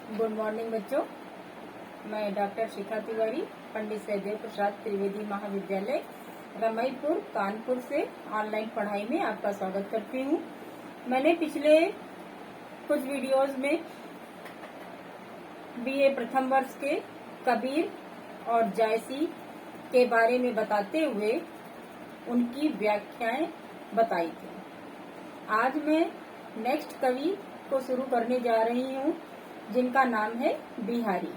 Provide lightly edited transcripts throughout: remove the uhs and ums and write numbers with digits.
Good morning बच्चों। मैं doctor शिखा तिवारी, पंडित सहदेव प्रसाद त्रिवेदी महाविद्यालय रमईपुर कानपुर से ऑनलाइन पढ़ाई में आपका स्वागत करती हूँ। मैंने पिछले कुछ वीडियोस में बीए प्रथम वर्ष के कबीर और जायसी के बारे में बताते हुए उनकी व्याख्याएं बताई थी। आज मैं नेक्स्ट कवि को शुरू करने जा रही हूँ, जिनका नाम है बिहारी।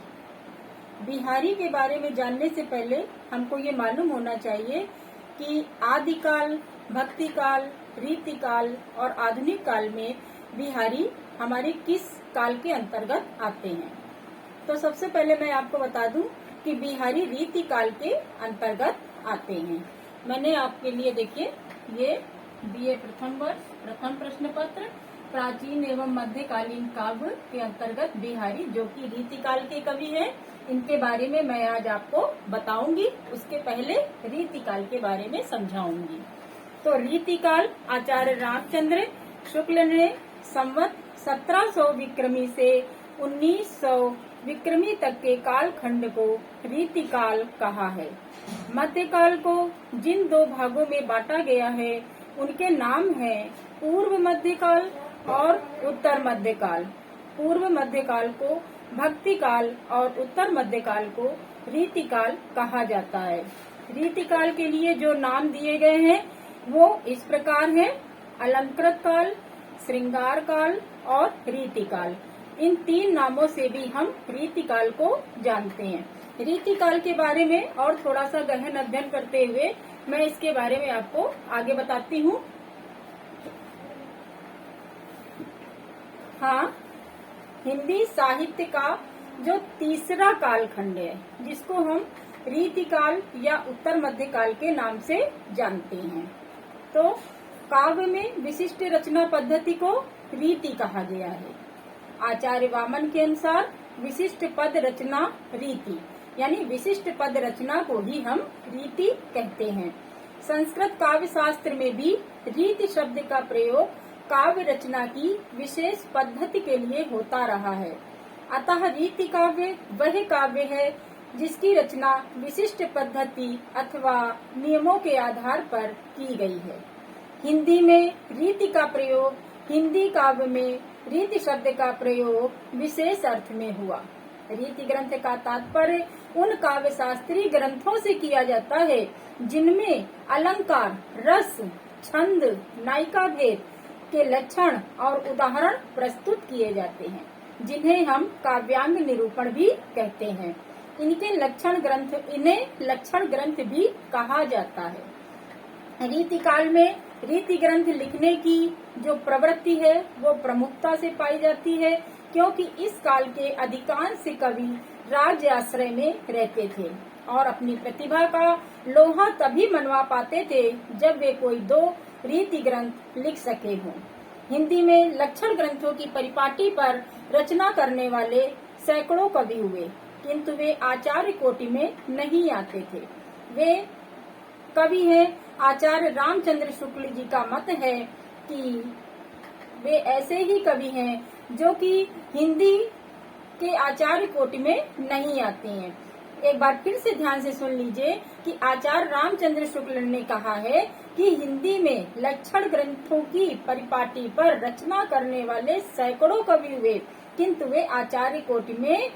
बिहारी के बारे में जानने से पहले हमको ये मालूम होना चाहिए कि आदिकाल, भक्ति काल, रीति काल और आधुनिक काल में बिहारी हमारे किस काल के अंतर्गत आते हैं। तो सबसे पहले मैं आपको बता दूं कि बिहारी रीति काल के अंतर्गत आते हैं। मैंने आपके लिए देखिए ये बीए प्रथम वर्ष प्रथम प्रश्न पत्र प्राचीन एवं मध्यकालीन काव्य के अंतर्गत बिहारी, जो कि रीति काल के कवि हैं, इनके बारे में मैं आज आपको बताऊंगी। उसके पहले रीति काल के बारे में समझाऊंगी। तो रीति काल आचार्य रामचंद्र शुक्ल ने संवत 1700 विक्रमी से 1900 विक्रमी तक के काल खंड को रीति काल कहा है। मध्यकाल को जिन दो भागों में बांटा गया है उनके नाम हैं पूर्व मध्यकाल और उत्तर मध्यकाल। पूर्व मध्यकाल को भक्ति काल और उत्तर मध्यकाल को रीति काल कहा जाता है। रीति काल के लिए जो नाम दिए गए हैं वो इस प्रकार हैं: अलंकृत काल, श्रृंगार काल और रीति काल। इन तीन नामों से भी हम रीति काल को जानते हैं। रीति काल के बारे में और थोड़ा सा गहन अध्ययन करते हुए मैं इसके बारे में आपको आगे बताती हूँ। हाँ, हिंदी साहित्य का जो तीसरा कालखंड है, जिसको हम रीति काल या उत्तर मध्य काल के नाम से जानते हैं। तो काव्य में विशिष्ट रचना पद्धति को रीति कहा गया है। आचार्य वामन के अनुसार विशिष्ट पद रचना रीति, यानी विशिष्ट पद रचना को ही हम रीति कहते हैं। संस्कृत काव्य शास्त्र में भी रीति शब्द का प्रयोग काव्य रचना की विशेष पद्धति के लिए होता रहा है। अतः रीति काव्य वह काव्य है जिसकी रचना विशिष्ट पद्धति अथवा नियमों के आधार पर की गई है। हिंदी में रीति का प्रयोग, हिंदी काव्य में रीति शब्द का प्रयोग विशेष अर्थ में हुआ। रीति ग्रंथ का तात्पर्य उन काव्य शास्त्रीय ग्रंथों से किया जाता है जिनमें अलंकार, रस, छंद, नायिका भेद के लक्षण और उदाहरण प्रस्तुत किए जाते हैं, जिन्हें हम काव्यांग निरूपण भी कहते हैं। इन्हें लक्षण ग्रंथ भी कहा जाता है। रीति काल में रीति ग्रंथ लिखने की जो प्रवृत्ति है वो प्रमुखता से पाई जाती है, क्योंकि इस काल के अधिकांश कवि राज्य आश्रय में रहते थे और अपनी प्रतिभा का लोहा तभी मनवा पाते थे जब वे कोई दो रीति ग्रंथ लिख सके हों। हिंदी में लक्षण ग्रंथों की परिपाटी पर रचना करने वाले सैकड़ों कवि हुए, किंतु वे आचार्य कोटि में नहीं आते थे। वे कवि हैं, आचार्य रामचंद्र शुक्ल जी का मत है कि वे ऐसे ही कवि हैं जो कि हिंदी के आचार्य कोटि में नहीं आते हैं। एक बार फिर से ध्यान से सुन लीजिए कि आचार्य रामचंद्र शुक्ल ने कहा है कि हिंदी में लक्षण ग्रंथों की परिपाटी पर रचना करने वाले सैकड़ों कवि हुए, किंतु वे आचार्य कोटि में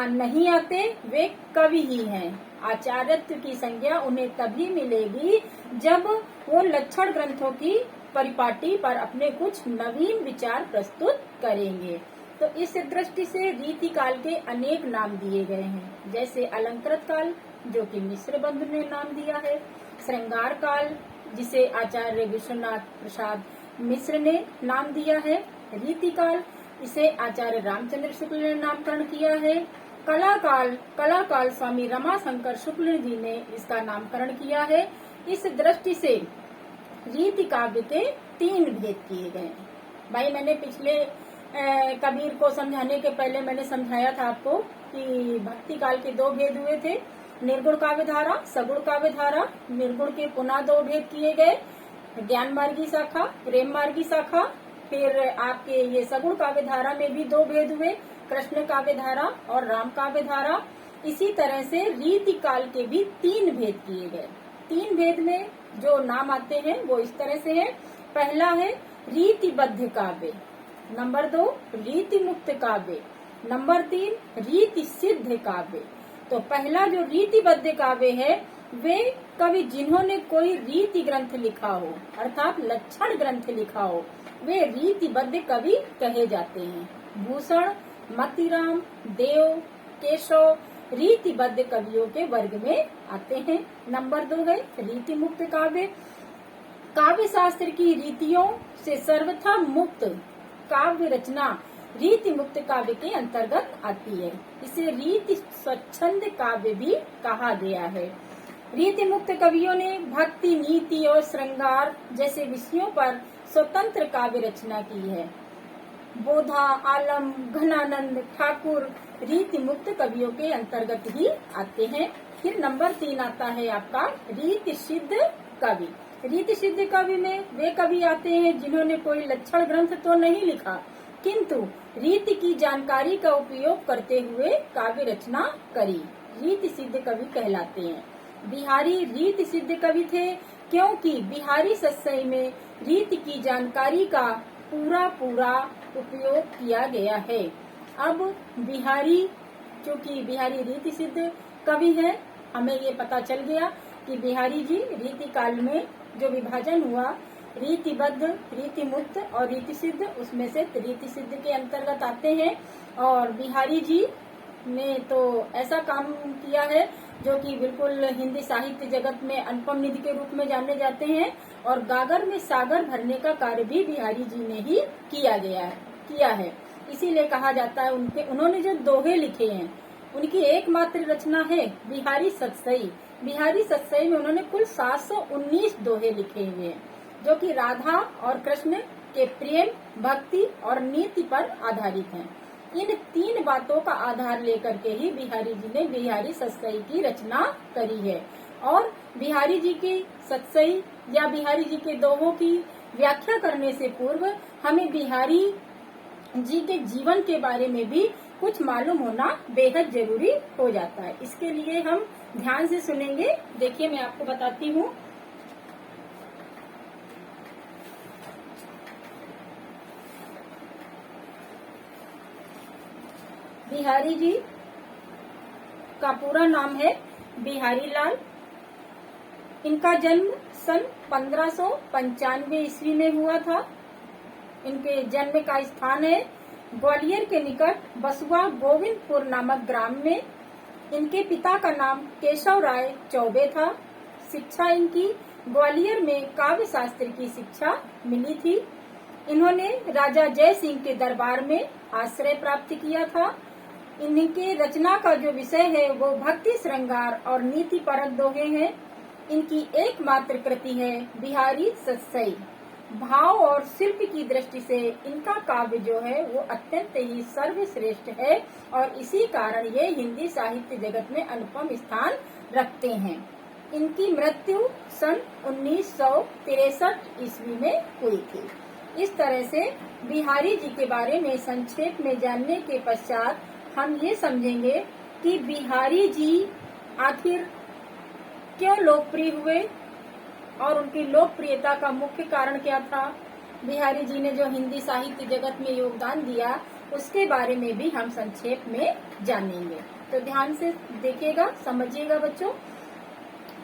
नहीं आते। वे कवि ही हैं। आचार्यत्व की संज्ञा उन्हें तभी मिलेगी जब वो लक्षण ग्रंथों की परिपाटी पर अपने कुछ नवीन विचार प्रस्तुत करेंगे। तो इस दृष्टि से रीति काल के अनेक नाम दिए गए हैं, जैसे अलंकृत काल, जो कि मिश्र बंधु ने नाम दिया है, श्रृंगार काल, जिसे आचार्य विश्वनाथ प्रसाद मिश्र ने नाम दिया है, रीति काल, इसे आचार्य रामचंद्र शुक्ल ने नामकरण किया है, कला काल स्वामी रमाशंकर शुक्ल जी ने इसका नामकरण किया है। इस दृष्टि से रीति काव्य के तीन भेद किए गए हैं। भाई, मैंने पिछले कबीर को समझाने के पहले मैंने समझाया था आपको कि भक्ति काल के दो भेद हुए थे, निर्गुण काव्य धारा, सगुण काव्य धारा। निर्गुण के पुनः दो भेद किए गए, ज्ञान मार्गी शाखा, प्रेम मार्गी शाखा। फिर आपके ये सगुण काव्य धारा में भी दो भेद हुए, कृष्ण काव्य धारा और राम काव्य धारा। इसी तरह से रीति काल के भी 3 भेद किए गए। 3 भेद में जो नाम आते हैं वो इस तरह से है। पहला है रीतिबद्ध काव्य, नंबर 2 रीति मुक्त काव्य, नंबर 3 रीति सिद्ध काव्य। तो पहला जो रीतिबद्ध काव्य है वे कवि जिन्होंने कोई रीति ग्रंथ लिखा हो अर्थात लक्षण ग्रंथ लिखा हो वे रीतिबद्ध कवि कहे जाते हैं। भूषण, मतीराम, देव, केशव रीतिबद्ध कवियों के वर्ग में आते हैं। नंबर 2 है रीति मुक्त काव्य। काव्य शास्त्र की रीतियों से सर्वथा मुक्त काव्य रचना रीति मुक्त काव्य के अंतर्गत आती है। इसे रीति स्वच्छंद काव्य भी कहा गया है। रीति मुक्त कवियों ने भक्ति, नीति और श्रृंगार जैसे विषयों पर स्वतंत्र काव्य रचना की है। बोधा, आलम, घनानंद, ठाकुर रीति मुक्त कवियों के अंतर्गत ही आते हैं। फिर नंबर 3 आता है आपका रीति सिद्ध कवि। रीति सिद्ध कवि में वे कवि आते हैं जिन्होंने कोई लक्षण ग्रंथ तो नहीं लिखा किंतु रीति की जानकारी का उपयोग करते हुए काव्य रचना करी, रीति सिद्ध कवि कहलाते हैं। बिहारी रीति सिद्ध कवि थे क्योंकि बिहारी सत्सई में रीति की जानकारी का पूरा उपयोग किया गया है। अब बिहारी चूंकि बिहारी रीति सिद्ध कवि है, हमें ये पता चल गया कि बिहारी जी रीति काल में जो विभाजन हुआ रीतिबद्ध, रीति मुक्त और रीति सिद्ध, उसमें से रीति सिद्ध के अंतर्गत आते हैं। और बिहारी जी ने तो ऐसा काम किया है जो कि बिल्कुल हिंदी साहित्य जगत में अनुपम निधि के रूप में जाने जाते हैं और गागर में सागर भरने का कार्य भी बिहारी जी ने ही किया है। इसीलिए कहा जाता है उन्होंने जो दोहे लिखे हैं उनकी एकमात्र रचना है बिहारी सत्सई। बिहारी सत्सई में उन्होंने कुल 719 दोहे लिखे हुए हैं जो कि राधा और कृष्ण के प्रेम, भक्ति और नीति पर आधारित हैं। इन 3 बातों का आधार लेकर के ही बिहारी जी ने बिहारी सत्सई की रचना करी है। और बिहारी जी की सत्सई या बिहारी जी के दोहों की व्याख्या करने से पूर्व हमें बिहारी जी के जीवन के बारे में भी कुछ मालूम होना बेहद जरूरी हो जाता है। इसके लिए हम ध्यान से सुनेंगे। देखिए मैं आपको बताती हूँ। बिहारी जी का पूरा नाम है बिहारी लाल। इनका जन्म सन 1595 ईस्वी में हुआ था। इनके जन्म का स्थान है ग्वालियर के निकट बसुआ गोविंदपुर नामक ग्राम में। इनके पिता का नाम केशव राय चौबे था। शिक्षा इनकी ग्वालियर में काव्य शास्त्र की शिक्षा मिली थी। इन्होंने राजा जय सिंह के दरबार में आश्रय प्राप्त किया था। इनके रचना का जो विषय है वो भक्ति, श्रृंगार और नीति परक दोहे हैं। इनकी एकमात्र कृति है बिहारी सत्सई। भाव और शिल्प की दृष्टि से इनका काव्य जो है वो अत्यंत ही सर्वश्रेष्ठ है और इसी कारण ये हिंदी साहित्य जगत में अनुपम स्थान रखते हैं। इनकी मृत्यु सन 1963 ईस्वी में हुई थी। इस तरह से बिहारी जी के बारे में संक्षेप में जानने के पश्चात हम ये समझेंगे कि बिहारी जी आखिर क्यों लोकप्रिय हुए और उनकी लोकप्रियता का मुख्य कारण क्या था। बिहारी जी ने जो हिंदी साहित्य जगत में योगदान दिया उसके बारे में भी हम संक्षेप में जानेंगे। तो ध्यान से देखिएगा, समझिएगा बच्चों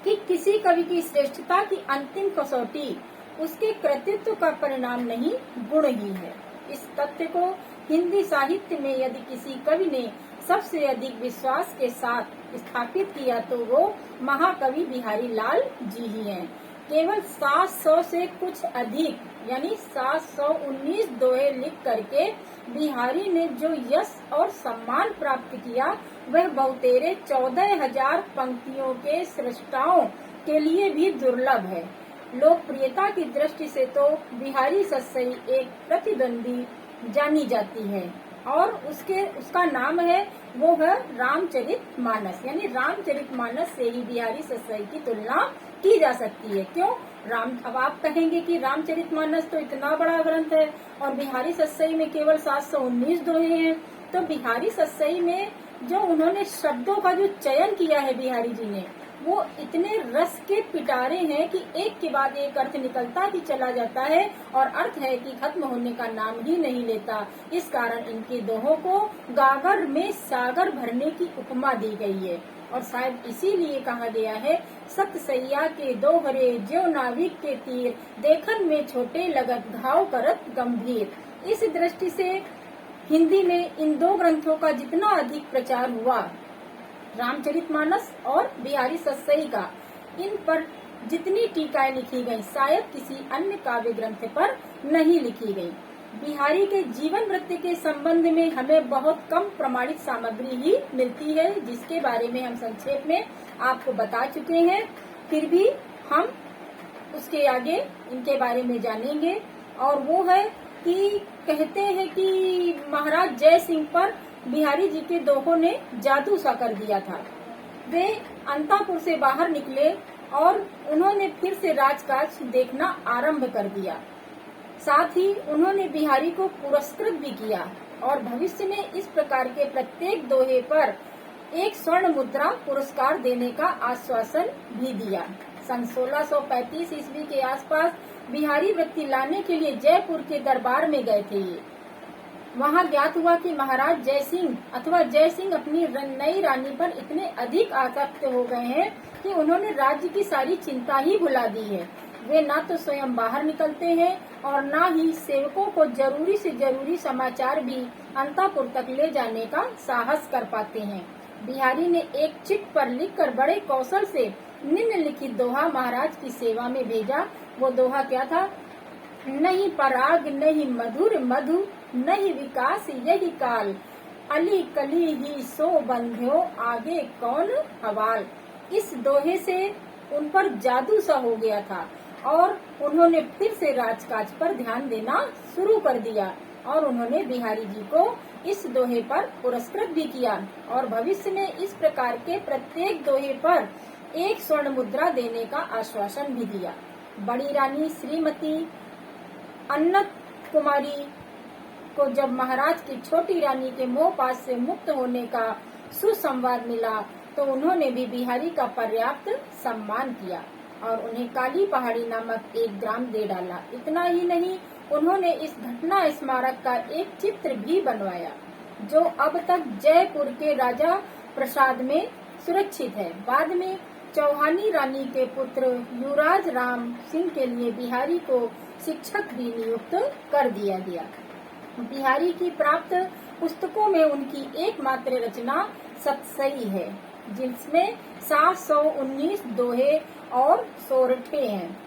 कि किसी कवि की श्रेष्ठता की अंतिम कसौटी उसके कृतित्व का परिणाम नहीं, गुण ही है। इस तथ्य को हिंदी साहित्य में यदि किसी कवि ने सबसे अधिक विश्वास के साथ स्थापित किया तो वो महाकवि बिहारी लाल जी ही हैं। केवल 700 से कुछ अधिक यानी 719 दोहे लिख करके बिहारी ने जो यश और सम्मान प्राप्त किया वह बहुतेरे 14,000 पंक्तियों के सृष्टाओं के लिए भी दुर्लभ है। लोकप्रियता की दृष्टि से तो बिहारी सत्सई एक प्रतिद्वंदी जानी जाती है और उसका नाम है वो है रामचरितमानस। यानी रामचरितमानस से ही बिहारी सत्सई की तुलना की जा सकती है। क्यों? अब आप कहेंगे कि रामचरितमानस तो इतना बड़ा ग्रंथ है और बिहारी सत्सई में केवल 719 दोहे हैं, तो बिहारी सतसई में जो उन्होंने शब्दों का जो चयन किया है बिहारी जी ने, वो इतने रस के पिटारे हैं कि एक के बाद एक अर्थ निकलता ही चला जाता है और अर्थ है कि खत्म होने का नाम ही नहीं लेता। इस कारण इनके दोहों को गागर में सागर भरने की उपमा दी गई है और शायद इसीलिए कहा गया है, सत सैया के दोहरे ज्यो नाविक के तीर, देखन में छोटे लगत घाव करत गंभीर। इस दृष्टि से हिंदी में इन दो ग्रंथों का जितना अधिक प्रचार हुआ, रामचरितमानस और बिहारी सतसई का, इन पर जितनी टीकाएं लिखी गई शायद किसी अन्य काव्य ग्रंथ पर नहीं लिखी गई। बिहारी के जीवन वृत्ति के संबंध में हमें बहुत कम प्रमाणित सामग्री ही मिलती है, जिसके बारे में हम संक्षेप में आपको बता चुके हैं। फिर भी हम उसके आगे इनके बारे में जानेंगे और वो है कि कहते हैं कि महाराज जय सिंह पर बिहारी जी के दोहों ने जादू सा कर दिया था। वे अंतापुर से बाहर निकले और उन्होंने फिर से राजकाज देखना आरंभ कर दिया। साथ ही उन्होंने बिहारी को पुरस्कृत भी किया और भविष्य में इस प्रकार के प्रत्येक दोहे पर 1 स्वर्ण मुद्रा पुरस्कार देने का आश्वासन भी दिया। सन 1635 ईस्वी के आसपास बिहारी वृत्ति लाने के लिए जयपुर के दरबार में गए थे। ये वहाँ ज्ञात हुआ कि महाराज जय सिंह अथवा जय सिंह अपनी नई रानी पर इतने अधिक आसक्त हो गए हैं कि उन्होंने राज्य की सारी चिंता ही भुला दी है। वे ना तो स्वयं बाहर निकलते हैं और ना ही सेवकों को जरूरी से जरूरी समाचार भी अंतापुर तक ले जाने का साहस कर पाते हैं। बिहारी ने एक चिट पर लिखकर बड़े कौशल से निम्नलिखित दोहा महाराज की सेवा में भेजा। वो दोहा क्या था? नहीं पराग नहीं मधुर मधु, नहीं विकास यही काल, अली कली ही सो बंध्यो, आगे कौन हवाल। इस दोहे से उन पर जादू सा हो गया था और उन्होंने फिर से राजकाज पर ध्यान देना शुरू कर दिया और उन्होंने बिहारी जी को इस दोहे पर पुरस्कृत भी किया और भविष्य में इस प्रकार के प्रत्येक दोहे पर 1 स्वर्ण मुद्रा देने का आश्वासन भी दिया। बड़ी रानी श्रीमती अन्नत कुमारी को जब महाराज की छोटी रानी के मोहपाश से मुक्त होने का सुसंवाद मिला तो उन्होंने भी बिहारी का पर्याप्त सम्मान किया और उन्हें काली पहाड़ी नामक एक ग्राम दे डाला। इतना ही नहीं, उन्होंने इस घटना स्मारक का एक चित्र भी बनवाया जो अब तक जयपुर के राजा प्रसाद में सुरक्षित है। बाद में चौहानी रानी के पुत्र युवराज राम सिंह के लिए बिहारी को शिक्षक भी नियुक्त कर दिया गया। बिहारी की प्राप्त पुस्तकों में उनकी एकमात्र रचना सतसई है, जिसमें 719 दोहे और सोरठे हैं।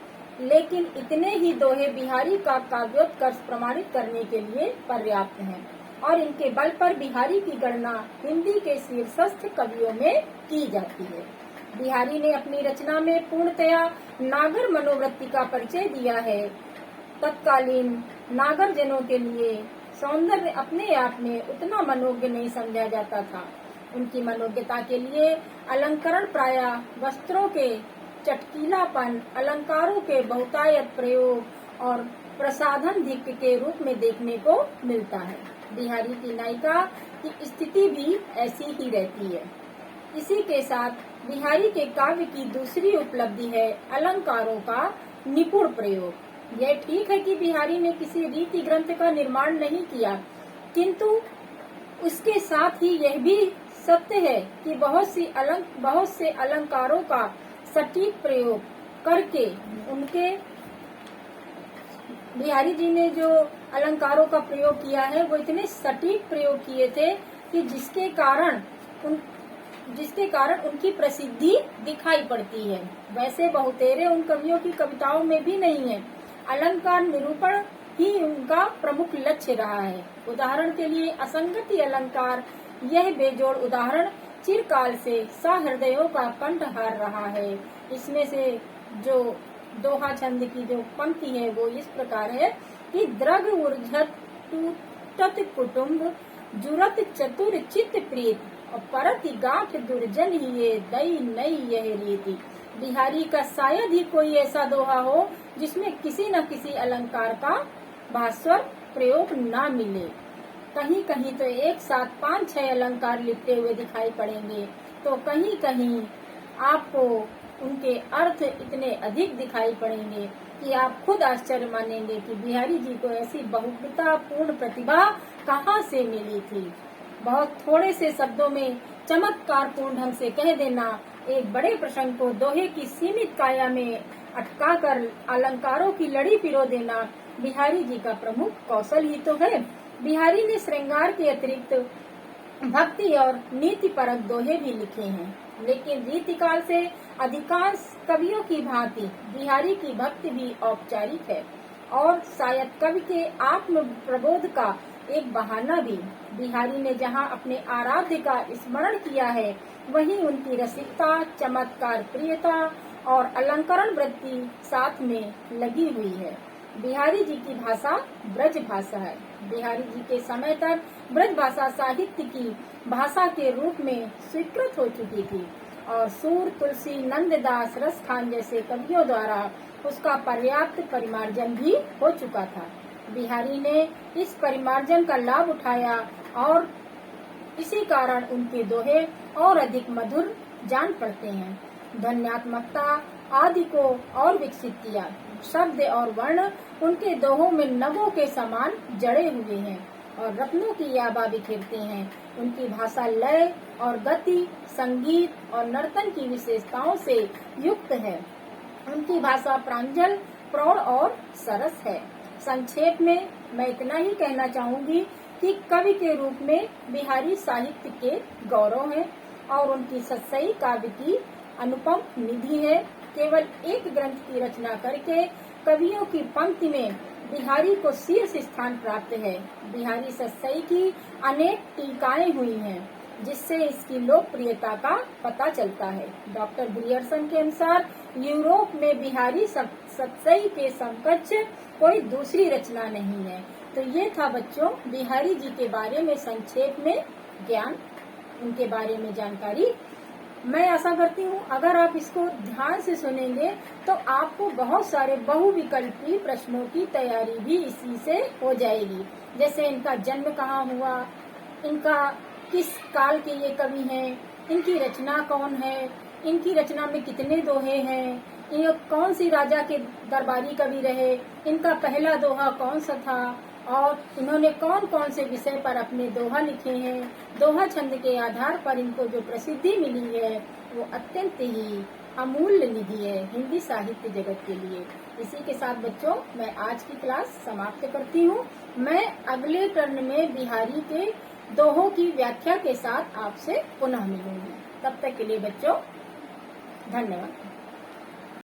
लेकिन इतने ही दोहे बिहारी का काव्योत्कर्ष प्रमाणित करने के लिए पर्याप्त हैं और इनके बल पर बिहारी की गणना हिंदी के शीर्षस्थ कवियों में की जाती है। बिहारी ने अपनी रचना में पूर्णतया नागर मनोवृत्ति का परिचय दिया है। तत्कालीन नागर जनों के लिए सौंदर्य अपने आप में उतना मनोज्ञ नहीं समझा जाता था। उनकी मनोज्ञता के लिए अलंकरण प्रायः वस्त्रों के चटकीलापन, अलंकारों के बहुतायत प्रयोग और प्रसाधन धिक् के रूप में देखने को मिलता है। बिहारी की नायिका की स्थिति भी ऐसी ही रहती है। इसी के साथ बिहारी के काव्य की दूसरी उपलब्धि है अलंकारों का निपुण प्रयोग। यह ठीक है कि बिहारी ने किसी रीति ग्रंथ का निर्माण नहीं किया, किंतु उसके साथ ही यह भी सत्य है कि बहुत से अलंकारों का सटीक प्रयोग करके उनके बिहारी जी ने जो अलंकारों का प्रयोग किया है वो इतने सटीक प्रयोग किए थे कि जिसके कारण उनकी प्रसिद्धि दिखाई पड़ती है। वैसे बहुतेरे उन कवियों की कविताओं में भी नहीं है। अलंकार निरूपण ही उनका प्रमुख लक्ष्य रहा है। उदाहरण के लिए असंगति अलंकार, यह बेजोड़ उदाहरण चिरकाल से सहृदयों का कंठहार रहा है। इसमें से जो दोहा छंद की जो पंक्ति है वो इस प्रकार है कि द्रग ऊर्झत टूटत कुटुम्ब, जुरत चतुर चित्त प्रीत, और परति गांठ दुर्जन ही ये दई नई यह रीति। बिहारी का शायद ही कोई ऐसा दोहा हो जिसमें किसी न किसी अलंकार का भास्वर प्रयोग न मिले। कहीं कहीं तो एक साथ 5-6 अलंकार लिखते हुए दिखाई पड़ेंगे, तो कहीं कहीं आपको उनके अर्थ इतने अधिक दिखाई पड़ेंगे कि आप खुद आश्चर्य मानेंगे कि बिहारी जी को ऐसी बहुविधता पूर्ण प्रतिभा कहाँ से मिली थी। बहुत थोड़े से शब्दों में चमत्कार पूर्ण ढंग से कह देना, एक बड़े प्रसंग को दोहे की सीमित काया में अटकाकर अलंकारों की लड़ी पिरो देना बिहारी जी का प्रमुख कौशल ही तो है। बिहारी ने श्रृंगार के अतिरिक्त भक्ति और नीति परक दोहे भी लिखे हैं, लेकिन रीतिकाल से अधिकांश कवियों की भांति बिहारी की भक्ति भी औपचारिक है और शायद कवि के आत्म प्रबोध का एक बहाना भी। बिहारी ने जहाँ अपने आराध्य का स्मरण किया है, वहीं उनकी रसिकता, चमत्कार प्रियता और अलंकरण वृत्ति साथ में लगी हुई है। बिहारी जी की भाषा ब्रज भाषा है। बिहारी जी के समय तक ब्रज भाषा साहित्य की भाषा के रूप में स्वीकृत हो चुकी थी और सूर, तुलसी, नंददास, रसखान जैसे कवियों द्वारा उसका पर्याप्त परिमार्जन भी हो चुका था। बिहारी ने इस परिमार्जन का लाभ उठाया और इसी कारण उनके दोहे और अधिक मधुर जान पड़ते हैं। ध्वन्यात्मकता आदि को और विकसित किया। शब्द और वर्ण उनके दोहों में नवों के समान जड़े हुए हैं और रत्नों की आभा बिखेरते हैं। उनकी भाषा लय और गति, संगीत और नर्तन की विशेषताओं से युक्त है। उनकी भाषा प्रांजल, प्रौढ़ और सरस है। संक्षेप में मैं इतना ही कहना चाहूंगी कि कवि के रूप में बिहारी साहित्य के गौरव हैं और उनकी सत्सई काव्य की अनुपम निधि है। केवल एक ग्रंथ की रचना करके कवियों की पंक्ति में बिहारी को शीर्ष स्थान प्राप्त है। बिहारी सत्सई की अनेक टीकाएं हुई हैं, जिससे इसकी लोकप्रियता का पता चलता है। डॉक्टर ग्रियर्सन के अनुसार यूरोप में बिहारी सत्सई के समकक्ष कोई दूसरी रचना नहीं है। तो ये था बच्चों बिहारी जी के बारे में संक्षेप में ज्ञान, उनके बारे में जानकारी। मैं आशा करती हूँ अगर आप इसको ध्यान से सुनेंगे तो आपको बहुत सारे बहुविकल्पी प्रश्नों की तैयारी भी इसी से हो जाएगी। जैसे इनका जन्म कहाँ हुआ, इनका किस काल के ये कवि हैं, इनकी रचना कौन है, इनकी रचना में कितने दोहे हैं, ये कौन सी राजा के दरबारी कवि रहे, इनका पहला दोहा कौन सा था और इन्होंने कौन कौन से विषय पर अपने दोहा लिखे हैं। दोहा छंद के आधार पर इनको जो प्रसिद्धि मिली है वो अत्यंत ही अमूल्य निधि है हिंदी साहित्य जगत के लिए। इसी के साथ बच्चों मैं आज की क्लास समाप्त करती हूँ। मैं अगले टर्न में बिहारी के दोहों की व्याख्या के साथ आपसे पुनः मिलूंगी। तब तक के लिए बच्चों धन्यवाद।